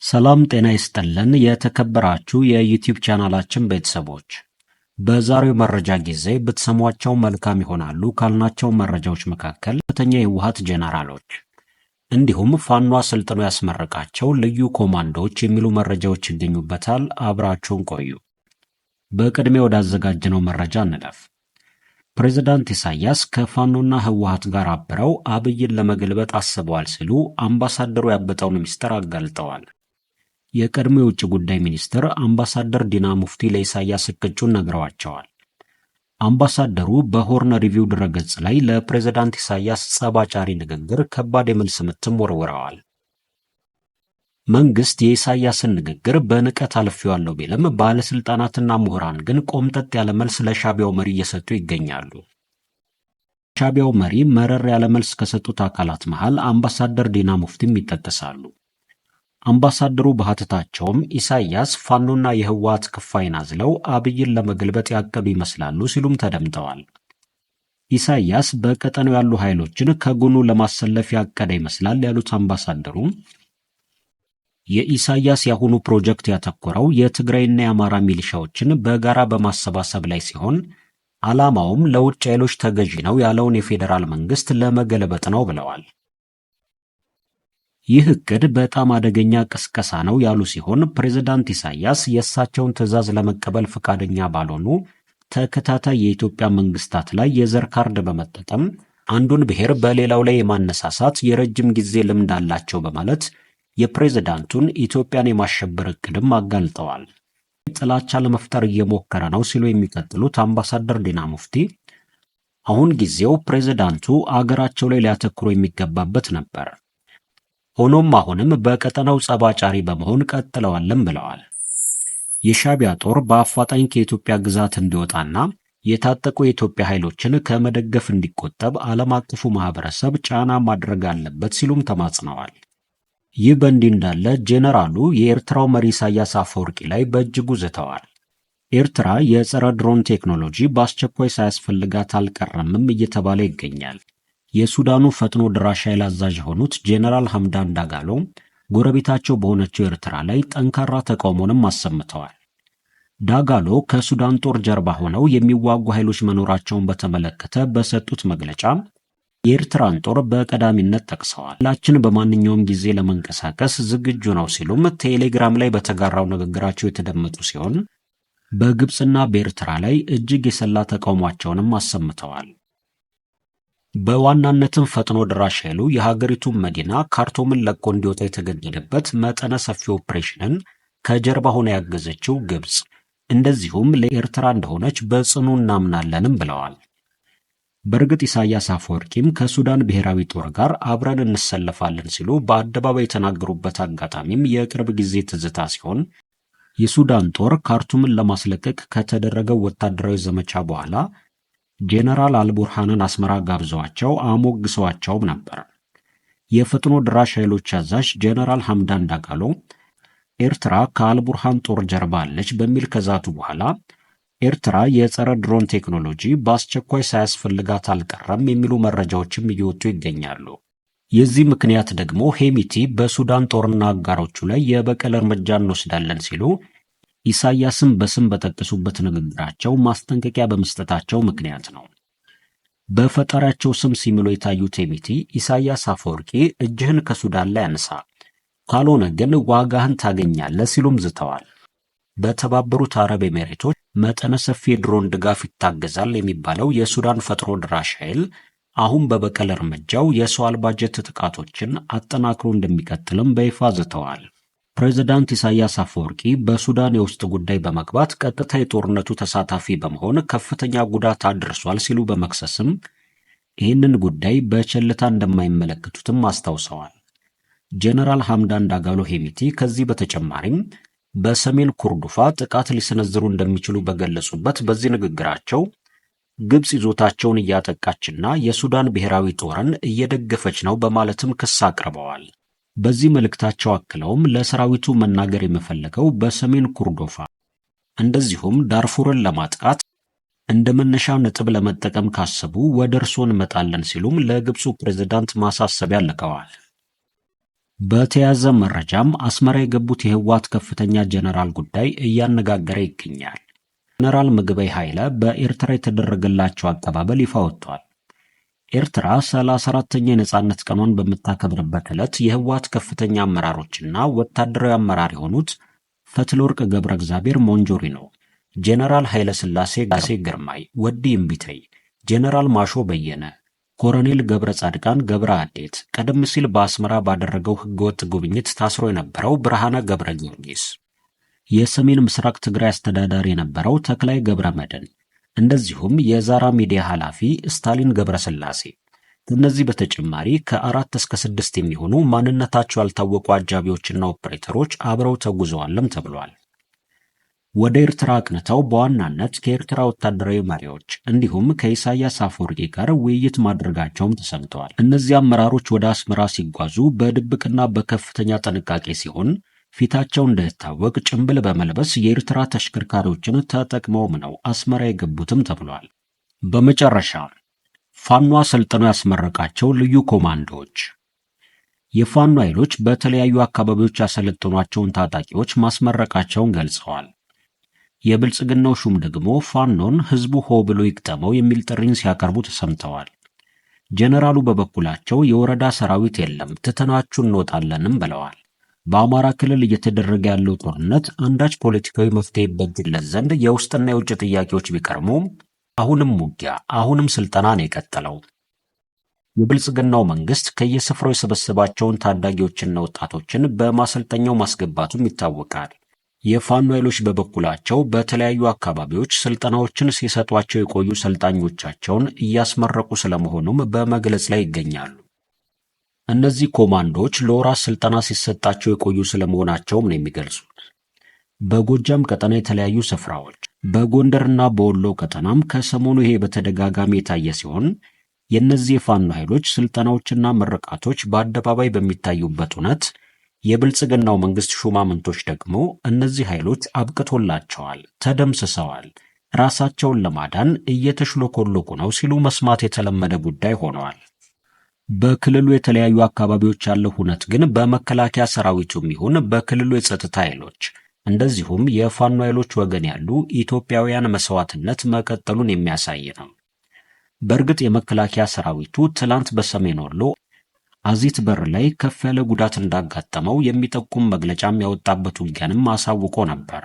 ሰላም ጤና ይስጥልን የተከበራችሁ የዩቲዩብ ቻናላችን ቤተሰቦች፣ በዛሬው መረጃ ጊዜ ብትሰሟቸው መልካም ይሆናሉ ካልናቸው መረጃዎች መካከል ከፍተኛ የህወሓት ጄኔራሎች እንዲሁም ፋኖ አሰልጥኖ ያስመረቃቸው ልዩ ኮማንዶዎች የሚሉ መረጃዎች ይገኙበታል። አብራችሁን ቆዩ። በቅድሚያ ወዳዘጋጀነው መረጃ እንለፍ። ፕሬዝዳንት ኢሳያስ ከፋኖና ህወሓት ጋር አብረው አብይን ለመገልበጥ አስበዋል ሲሉ አምባሳደሩ ያበጠውን ሚስጥር አጋልጠዋል። የቀድሞ የውጭ ጉዳይ ሚኒስትር አምባሳደር ዲና ሙፍቲ ለኢሳያስ እቅጩን ነግረዋቸዋል። አምባሳደሩ በሆርን ሪቪው ድረገጽ ላይ ለፕሬዝዳንት ኢሳያስ ጸባጫሪ ንግግር ከባድ የመልስ ምትም ወርውረዋል። መንግስት የኢሳያስን ንግግር በንቀት አልፌዋለሁ ቢልም ባለስልጣናትና ምሁራን ግን ቆምጠጥ ያለ መልስ ለሻቢያው መሪ እየሰጡ ይገኛሉ። ሻቢያው መሪ መረር ያለ መልስ ከሰጡት አካላት መሃል አምባሳደር ዲና ሙፍቲም ይጠቀሳሉ። አምባሳደሩ በሐተታቸውም ኢሳያስ ፋኖና የህወሓት ክፋይን አዝለው አብይን ለመገልበጥ ያቀዱ ይመስላሉ ሲሉም ተደምጠዋል። ኢሳያስ በቀጠናው ያሉ ኃይሎችን ከጎኑ ለማሰለፍ ያቀደ ይመስላል ያሉት አምባሳደሩ የኢሳያስ ያሁኑ ፕሮጀክት ያተኮረው የትግራይና የአማራ ሚሊሻዎችን በጋራ በማሰባሰብ ላይ ሲሆን ዓላማውም ለውጭ ኃይሎች ተገዢ ነው ያለውን የፌዴራል መንግስት ለመገልበጥ ነው ብለዋል። ይህ እቅድ በጣም አደገኛ ቅስቀሳ ነው ያሉ ሲሆን ፕሬዝዳንት ኢሳያስ የእሳቸውን ትዕዛዝ ለመቀበል ፈቃደኛ ባልሆኑ ተከታታይ የኢትዮጵያ መንግስታት ላይ የዘር ካርድ በመጠቀም አንዱን ብሔር በሌላው ላይ የማነሳሳት የረጅም ጊዜ ልምድ አላቸው በማለት የፕሬዝዳንቱን ኢትዮጵያን የማሸበር እቅድም አጋልጠዋል። ጥላቻ ለመፍጠር እየሞከረ ነው ሲሉ የሚቀጥሉት አምባሳደር ዲና ሙፍቲ አሁን ጊዜው ፕሬዝዳንቱ አገራቸው ላይ ሊያተኩሩ የሚገባበት ነበር። ሆኖም አሁንም በቀጠናው ጸባጫሪ በመሆን ቀጥለዋልም ብለዋል። የሻቢያ ጦር በአፋጣኝ ከኢትዮጵያ ግዛት እንዲወጣና የታጠቁ የኢትዮጵያ ኃይሎችን ከመደገፍ እንዲቆጠብ ዓለም አቀፉ ማህበረሰብ ጫና ማድረግ አለበት ሲሉም ተማጽነዋል። ይህ በእንዲህ እንዳለ ጄኔራሉ የኤርትራው መሪ ኢሳያስ አፈወርቂ ላይ በእጅጉ ዝተዋል። ኤርትራ የጸረ ድሮን ቴክኖሎጂ በአስቸኳይ ሳያስፈልጋት አልቀረምም እየተባለ ይገኛል። የሱዳኑ ፈጥኖ ድራሽ ኃይል አዛዥ የሆኑት ጄኔራል ሐምዳን ዳጋሎ ጎረቤታቸው በሆነችው ኤርትራ ላይ ጠንካራ ተቃውሞንም አሰምተዋል። ዳጋሎ ከሱዳን ጦር ጀርባ ሆነው የሚዋጉ ኃይሎች መኖራቸውን በተመለከተ በሰጡት መግለጫ የኤርትራን ጦር በቀዳሚነት ጠቅሰዋል። ኃይላችን በማንኛውም ጊዜ ለመንቀሳቀስ ዝግጁ ነው ሲሉም ቴሌግራም ላይ በተጋራው ንግግራቸው የተደመጡ ሲሆን በግብፅና በኤርትራ ላይ እጅግ የሰላ ተቃውሟቸውንም አሰምተዋል። በዋናነትም ፈጥኖ ድራሽ ኃይሉ የሀገሪቱን መዲና ካርቱምን ለቆ እንዲወጣ የተገደደበት መጠነ ሰፊ ኦፕሬሽንን ከጀርባ ሆና ያገዘችው ግብፅ እንደዚሁም ለኤርትራ እንደሆነች በጽኑ እናምናለንም ብለዋል። በእርግጥ ኢሳያስ አፈወርቂም ከሱዳን ብሔራዊ ጦር ጋር አብረን እንሰለፋለን ሲሉ በአደባባይ የተናገሩበት አጋጣሚም የቅርብ ጊዜ ትዝታ ሲሆን የሱዳን ጦር ካርቱምን ለማስለቀቅ ከተደረገው ወታደራዊ ዘመቻ በኋላ ጄኔራል አልቡርሃንን አስመራ ጋብዘዋቸው አሞግሰዋቸውም ነበር። የፈጥኖ ድራሽ ኃይሎች አዛዥ ጄኔራል ሐምዳን ዳጋሎ ኤርትራ ከአልቡርሃን ጦር ጀርባ አለች በሚል ከዛቱ በኋላ ኤርትራ የጸረ ድሮን ቴክኖሎጂ በአስቸኳይ ሳያስፈልጋት አልቀረም የሚሉ መረጃዎችም እየወጡ ይገኛሉ። የዚህ ምክንያት ደግሞ ሄሚቲ በሱዳን ጦርና አጋሮቹ ላይ የበቀል እርምጃ እንወስዳለን ሲሉ ኢሳያስም በስም በጠቀሱበት ንግግራቸው ማስጠንቀቂያ በመስጠታቸው ምክንያት ነው። በፈጣሪያቸው ስም ሲምሉ የታዩት ሄሚቲ ኢሳያስ አፈወርቂ እጅህን ከሱዳን ላይ አንሳ፣ ካልሆነ ግን ዋጋህን ታገኛለህ ሲሉም ዝተዋል። በተባበሩት አረብ ኤሚሬቶች መጠነ ሰፊ የድሮን ድጋፍ ይታገዛል የሚባለው የሱዳን ፈጥኖ ድራሽ ኃይል አሁን በበቀል እርምጃው የሰው አልባ ጀት ጥቃቶችን አጠናክሮ እንደሚቀጥልም በይፋ ዝተዋል። ፕሬዝዳንት ኢሳያስ አፈወርቂ በሱዳን የውስጥ ጉዳይ በመግባት ቀጥታ የጦርነቱ ተሳታፊ በመሆን ከፍተኛ ጉዳት አድርሷል ሲሉ በመክሰስም ይህንን ጉዳይ በቸልታ እንደማይመለከቱትም አስታውሰዋል። ጄኔራል ሐምዳን ዳጋሎ ሄሚቲ ከዚህ በተጨማሪም በሰሜን ኩርዱፋ ጥቃት ሊሰነዝሩ እንደሚችሉ በገለጹበት በዚህ ንግግራቸው ግብፅ ይዞታቸውን እያጠቃችና የሱዳን ብሔራዊ ጦርን እየደገፈች ነው በማለትም ክስ አቅርበዋል። በዚህ መልእክታቸው አክለውም ለሰራዊቱ መናገር የምፈልገው በሰሜን ኩርዶፋ እንደዚሁም ዳርፉርን ለማጥቃት እንደ መነሻ ነጥብ ለመጠቀም ካሰቡ ወደ እርስዎ እንመጣለን ሲሉም ለግብፁ ፕሬዝዳንት ማሳሰቢያ ልከዋል። በተያያዘ መረጃም አስመራ የገቡት የህወሓት ከፍተኛ ጀነራል ጉዳይ እያነጋገረ ይገኛል። ጀነራል ምግበይ ኃይለ በኤርትራ የተደረገላቸው አቀባበል ይፋ ወጥቷል። ኤርትራ 34ኛ የነጻነት ቀኗን በምታከብርበት ዕለት የህወሓት ከፍተኛ አመራሮችና ወታደራዊ አመራር የሆኑት ፈትለወርቅ ገብረ እግዚአብሔር ሞንጆሪኖ፣ ጄኔራል ኃይለ ሥላሴ ግርማይ፣ ወዲ እምቢተይ፣ ጄኔራል ማሾ በየነ፣ ኮሎኔል ገብረ ጻድቃን ገብረ አዴት፣ ቀደም ሲል በአስመራ ባደረገው ህገወጥ ጉብኝት ታስሮ የነበረው ብርሃነ ገብረ ጊዮርጊስ፣ የሰሜን ምስራቅ ትግራይ አስተዳዳሪ የነበረው ተክላይ ገብረ መድህን፣ እንደዚሁም የዛራ ሚዲያ ኃላፊ ስታሊን ገብረ ሥላሴ። ከእነዚህ በተጨማሪ ከ4 እስከ 6 የሚሆኑ ማንነታቸው ያልታወቁ አጃቢዎችና ኦፕሬተሮች አብረው ተጉዘዋልም ተብሏል። ወደ ኤርትራ አቅንተው በዋናነት ከኤርትራ ወታደራዊ መሪዎች እንዲሁም ከኢሳያስ አፈወርቂ ጋር ውይይት ማድረጋቸውም ተሰምተዋል። እነዚህ አመራሮች ወደ አስመራ ሲጓዙ በድብቅና በከፍተኛ ጥንቃቄ ሲሆን ፊታቸው እንዳይታወቅ ጭንብል በመልበስ የኤርትራ ተሽከርካሪዎችን ተጠቅመውም ነው አስመራ የገቡትም ተብሏል። በመጨረሻ ፋኖ አሰልጥኖ ያስመረቃቸው ልዩ ኮማንዶዎች። የፋኖ ኃይሎች በተለያዩ አካባቢዎች ያሰለጠኗቸውን ታጣቂዎች ማስመረቃቸውን ገልጸዋል። የብልጽግናው ሹም ደግሞ ፋኖን ህዝቡ ሆ ብሎ ይቅጠመው የሚል ጥሪን ሲያቀርቡ ተሰምተዋል። ጄኔራሉ በበኩላቸው የወረዳ ሰራዊት የለም ትተናችሁ እንወጣለንም ብለዋል። በአማራ ክልል እየተደረገ ያለው ጦርነት አንዳች ፖለቲካዊ መፍትሄ ይበጅለት ዘንድ የውስጥና የውጭ ጥያቄዎች ቢቀርሙም አሁንም ውጊያ፣ አሁንም ስልጠና ነው የቀጠለው። የብልጽግናው መንግስት ከየስፍራው የሰበሰባቸውን ታዳጊዎችና ወጣቶችን በማሰልጠኛው ማስገባቱም ይታወቃል። የፋኖ ኃይሎች በበኩላቸው በተለያዩ አካባቢዎች ስልጠናዎችን ሲሰጧቸው የቆዩ ሰልጣኞቻቸውን እያስመረቁ ስለመሆኑም በመግለጽ ላይ ይገኛሉ። እነዚህ ኮማንዶዎች ለወራት ስልጠና ሲሰጣቸው የቆዩ ስለመሆናቸውም ነው የሚገልጹት። በጎጃም ቀጠና የተለያዩ ስፍራዎች፣ በጎንደርና በወሎ ቀጠናም ከሰሞኑ ይሄ በተደጋጋሚ የታየ ሲሆን የእነዚህ የፋኖ ኃይሎች ስልጠናዎችና ምርቃቶች በአደባባይ በሚታዩበት እውነት የብልጽግናው መንግስት ሹማምንቶች ደግሞ እነዚህ ኃይሎች አብቅቶላቸዋል፣ ተደምስሰዋል፣ ራሳቸውን ለማዳን እየተሽሎኮሎኩ ነው ሲሉ መስማት የተለመደ ጉዳይ ሆነዋል። በክልሉ የተለያዩ አካባቢዎች ያለው ሁነት ግን በመከላከያ ሰራዊቱም ይሁን በክልሉ የጸጥታ ኃይሎች እንደዚሁም የፋኖ ኃይሎች ወገን ያሉ ኢትዮጵያውያን መስዋዕትነት መቀጠሉን የሚያሳይ ነው። በእርግጥ የመከላከያ ሰራዊቱ ትላንት በሰሜን ወሎ አዚት በር ላይ ከፍ ያለ ጉዳት እንዳጋጠመው የሚጠቁም መግለጫም ያወጣበት ውጊያንም አሳውቆ ነበር።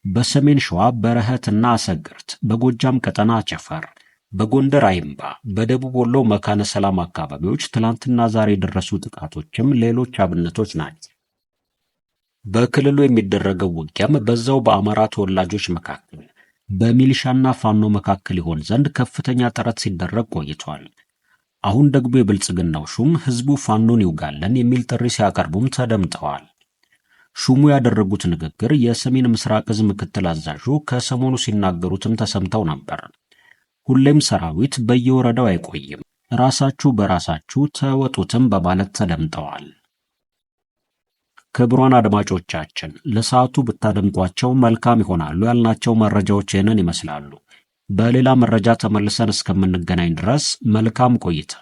በሰሜን ሸዋ በረኸትና አሰግርት፣ በጎጃም ቀጠና አቸፈር፣ በጎንደር አይምባ፣ በደቡብ ወሎ መካነ ሰላም አካባቢዎች ትላንትና ዛሬ የደረሱ ጥቃቶችም ሌሎች አብነቶች ናቸው። በክልሉ የሚደረገው ውጊያም በዛው በአማራ ተወላጆች መካከል በሚሊሻና ፋኖ መካከል ይሆን ዘንድ ከፍተኛ ጥረት ሲደረግ ቆይቷል። አሁን ደግሞ የብልጽግናው ሹም ህዝቡ ፋኖን ይውጋለን የሚል ጥሪ ሲያቀርቡም ተደምጠዋል። ሹሙ ያደረጉት ንግግር የሰሜን ምስራቅ ዕዝ ምክትል አዛዡ ከሰሞኑ ሲናገሩትም ተሰምተው ነበር። ሁሌም ሰራዊት በየወረዳው አይቆይም፣ ራሳችሁ በራሳችሁ ተወጡትም በማለት ተደምጠዋል። ክቡራን አድማጮቻችን ለሰዓቱ ብታደምጧቸው መልካም ይሆናሉ ያልናቸው መረጃዎች ይህንን ይመስላሉ። በሌላ መረጃ ተመልሰን እስከምንገናኝ ድረስ መልካም ቆይታ